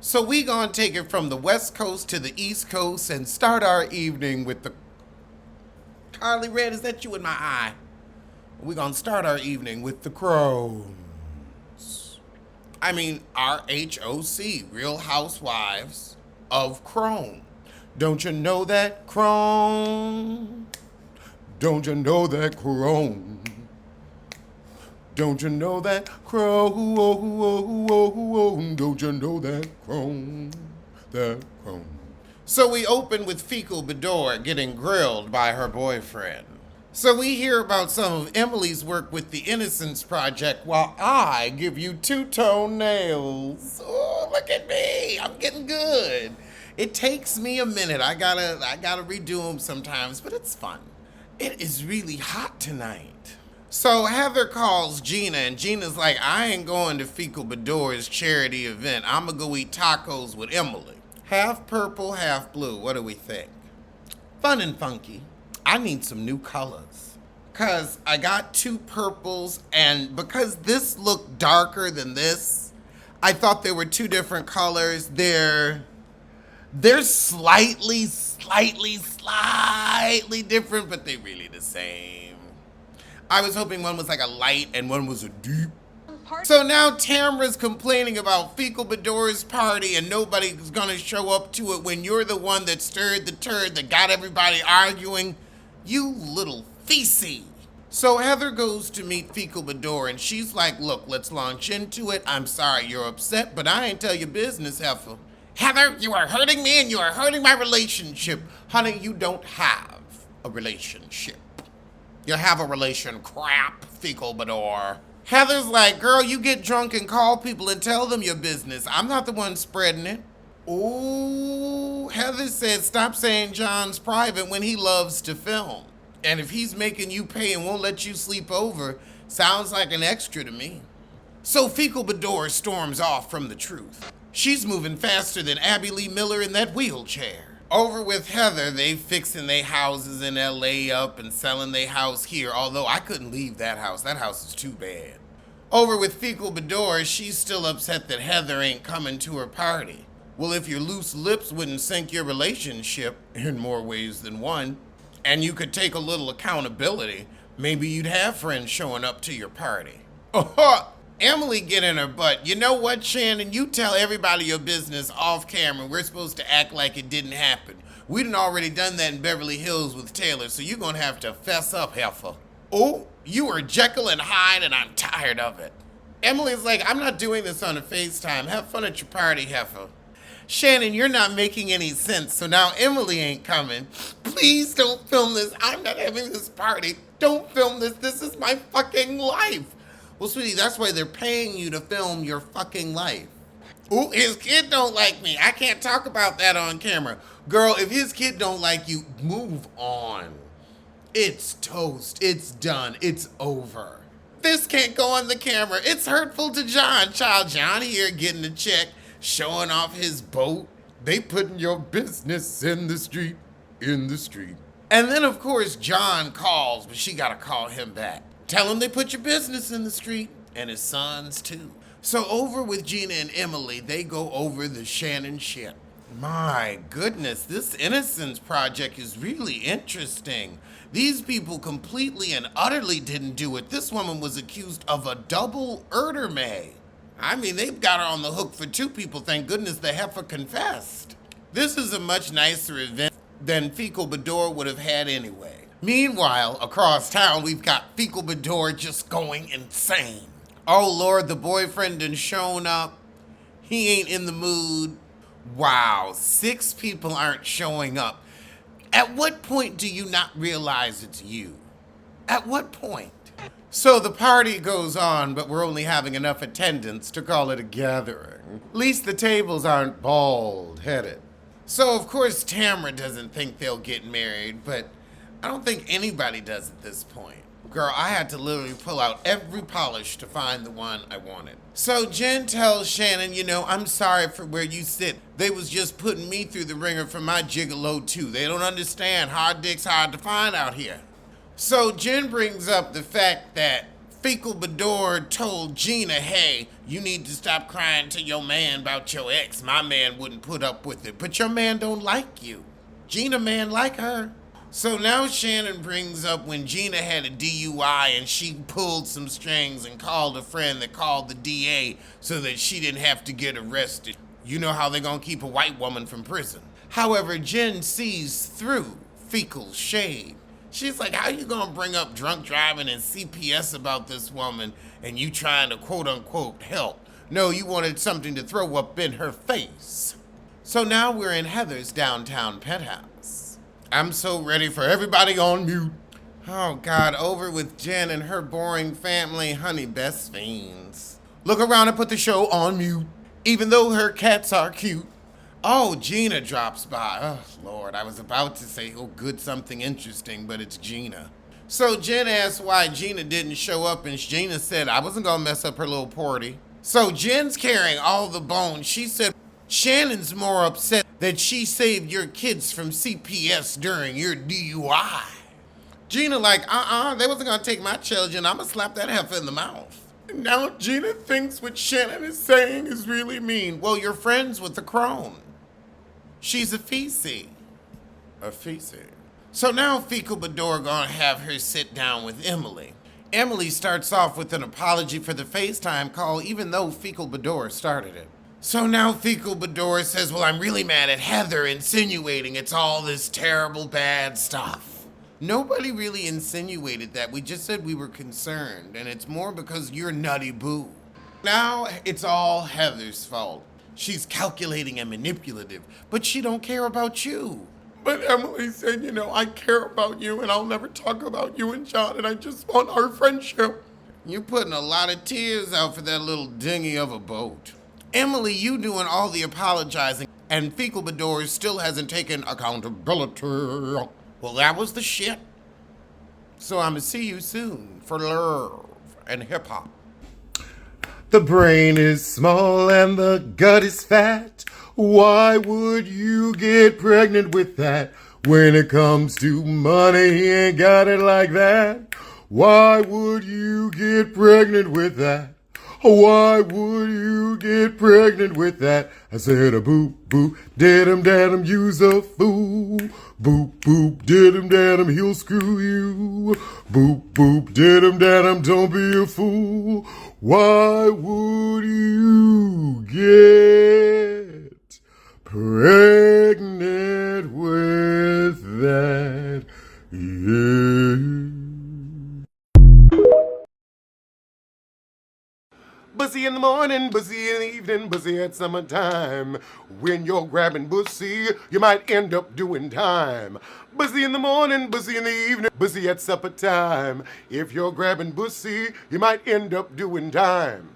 So we gonna take it from the West Coast to the East Coast and start our evening with the... Carly Red, is that you in my eye? We gonna start our evening with the Crones. I mean, RHOC, Real Housewives of Chrome. Don't you know that Chrome? Don't you know that Chrome? Don't you know that Chrome? Don't you know that Chrome? That Chrome. So we open with Fecal Bedore getting grilled by her boyfriend. So we hear about some of Emily's work with the Innocence Project while I give you two-tone nails. Oh, look at me. I'm getting good. It takes me a minute. I gotta redo them sometimes, but it's fun. It is really hot tonight. So Heather calls Gina, and Gina's like, I ain't going to Fecal Bedore's charity event. I'm gonna go eat tacos with Emily. Half purple, half blue. What do we think? Fun and funky. I need some new colors. Because I got two purples, and because this looked darker than this, I thought there were two different colors. They're slightly different, but they're really the same. I was hoping one was like a light and one was a deep. So now Tamra's complaining about Fecal Bedore's party and nobody's gonna show up to it when you're the one that stirred the turd that got everybody arguing. You little feces. So Heather goes to meet Fecal Bedore and she's like, look, let's launch into it. I'm sorry you're upset, but I ain't tell your business, heifer. Heather, you are hurting me and you are hurting my relationship. Honey, you don't have a relationship. You have a relation crap, Fecal Bedore. Heather's like, girl, you get drunk and call people and tell them your business. I'm not the one spreading it. Ooh, Heather said, stop saying John's private when he loves to film. And if he's making you pay and won't let you sleep over, sounds like an extra to me. So Fecal Bedore storms off from the truth. She's moving faster than Abby Lee Miller in that wheelchair. Over with Heather, they fixing their houses in LA up and selling their house here, although I couldn't leave that house. That house is too bad. Over with Fecal Bedore, she's still upset that Heather ain't coming to her party. Well, if your loose lips wouldn't sink your relationship, in more ways than one, and you could take a little accountability, maybe you'd have friends showing up to your party. Emily getting her butt. You know what, Shannon? You tell everybody your business off camera. We're supposed to act like it didn't happen. We done already done that in Beverly Hills with Taylor, so you're gonna have to fess up, heifer. Oh, you are Jekyll and Hyde, and I'm tired of it. Emily's like, I'm not doing this on a FaceTime. Have fun at your party, heifer. Shannon, you're not making any sense, so now Emily ain't coming. Please don't film this. I'm not having this party. Don't film this. This is my fucking life. Well, sweetie, that's why they're paying you to film your fucking life. Ooh, his kid don't like me. I can't talk about that on camera. Girl, if his kid don't like you, move on. It's toast. It's done. It's over. This can't go on the camera. It's hurtful to John. Child John here getting a check, showing off his boat. They putting your business in the street, in the street. And then, of course, John calls, but she got to call him back. Tell him they put your business in the street, and his sons too. So over with Gina and Emily, they go over the Shannon shit. My goodness, this Innocence Project is really interesting. These people completely and utterly didn't do it. This woman was accused of a double murder. I mean, they've got her on the hook for two people. Thank goodness the heifer confessed. This is a much nicer event than Fecal Bedore would have had anyway. Meanwhile, across town, we've got Fecal Bedore just going insane. Oh Lord, the boyfriend done shown up. He ain't in the mood. Wow, 6 people aren't showing up. At what point do you not realize it's you? At what point? So the party goes on, but we're only having enough attendance to call it a gathering. At least the tables aren't bald-headed. So of course Tamra doesn't think they'll get married, but I don't think anybody does at this point. Girl, I had to literally pull out every polish to find the one I wanted. So Jen tells Shannon, you know, I'm sorry for where you sit. They was just putting me through the ringer for my gigolo too. They don't understand hard dick's hard to find out here. So Jen brings up the fact that Fecal Bador told Gina, hey, you need to stop crying to your man about your ex. My man wouldn't put up with it, but your man don't like you. Gina man like her. So now Shannon brings up when Gina had a DUI and she pulled some strings and called a friend that called the DA so that she didn't have to get arrested. You know how they're gonna keep a white woman from prison. However, Jen sees through Fecal's shade. She's like, how you gonna bring up drunk driving and CPS about this woman and you trying to quote unquote help? No, you wanted something to throw up in her face. So now we're in Heather's downtown penthouse. I'm so ready for everybody on mute. Oh God, over with Jen and her boring family, honey, best fiends. Look around and put the show on mute, even though her cats are cute. Oh, Gina drops by. Oh, Lord, I was about to say, oh, good, something interesting, but it's Gina. So Jen asked why Gina didn't show up, and Gina said, I wasn't gonna mess up her little party. So Jen's carrying all the bones. She said, Shannon's more upset that she saved your kids from CPS during your DUI. Gina like, they wasn't gonna take my children. I'm gonna slap that heifer in the mouth. Now Gina thinks what Shannon is saying is really mean. Well, you're friends with the crone. She's a feces. A feces. So now Fecal Bador gonna have her sit down with Emily. Emily starts off with an apology for the FaceTime call, even though Fecal Bador started it. So now Fecal Bador says, well, I'm really mad at Heather insinuating it's all this terrible bad stuff. Nobody really insinuated that. We just said we were concerned, and it's more because you're nutty boo. Now it's all Heather's fault. She's calculating and manipulative, but she don't care about you. But Emily said, I care about you and I'll never talk about you and John and I just want our friendship. You're putting a lot of tears out for that little dinghy of a boat. Emily, you doing all the apologizing and Fecal Bador still hasn't taken accountability. Well, that was the shit. So I'ma see you soon for love and hip hop. The brain is small and the gut is fat. Why would you get pregnant with that? When it comes to money, he ain't got it like that. Why would you get pregnant with that? Why would you get pregnant with that? I said a boop, boop, did-em, dad-em, you's a fool. Boop, boop, did-em, dad-em, he'll screw you. Boop, boop, did-em, dad-em, don't be a fool. Why would you get pregnant with that? Yeah. Bussy in the morning, bussy in the evening, bussy at summertime. When you're grabbing bussy, you might end up doing time. Bussy in the morning, bussy in the evening, bussy at supper time. If you're grabbing bussy, you might end up doing time.